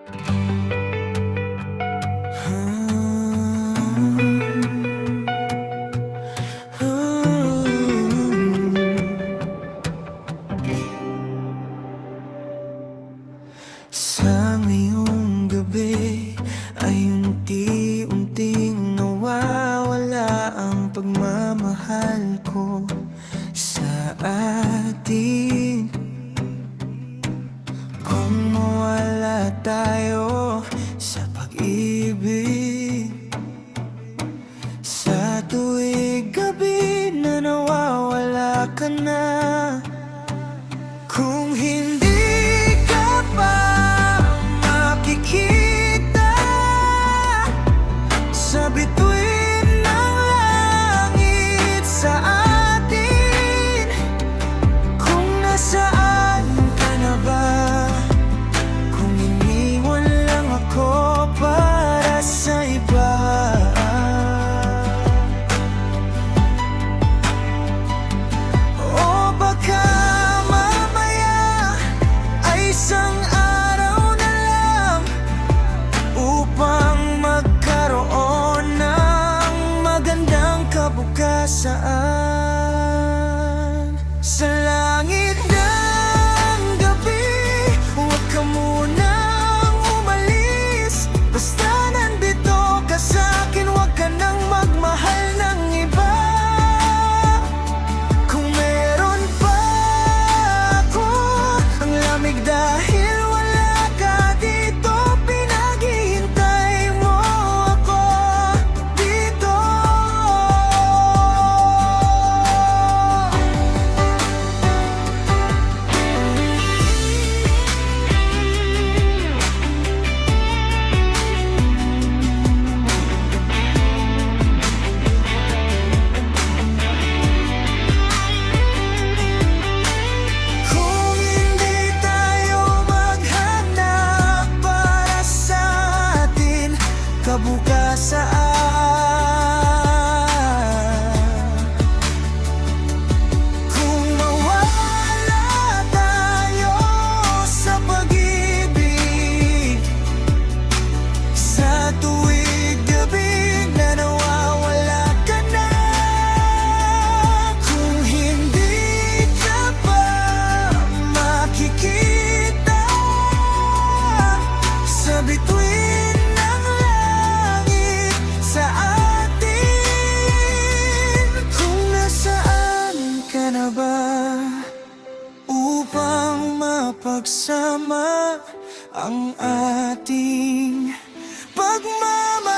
Sa ngayong gabi ay unti-unting nawawala ang pagmamahal ko sa atin. Kung mawala tayo sa pag-ibig, sa tuwing gabi na nawawala ka na. Kung hindi ka pa makikita sa bituin ng langit sa atin, kung nasaan ka na ba, kung iniwan lang ako para sa iba, o baka isang araw na lang upang magkaroon ng magandang kabukasan. Sa langit ng gabi, huwag ka munang umalis. Basta nandito ka sa'kin, huwag ka nang magmahal ng iba. Kung meron pa ako ang lamig dahil wala ka dito, pinaghihintay mo ako dito. Kung hindi tayo maghanap para sa atin kabukasan, kung mawala tayo sa pag-ibig, sa tuwing gabi na nawawala ka na, kung hindi ka pa makikita sa bituin ng langit sa atin, kung nasaan ka na ba upang mapagsama ang ating pagmamahal.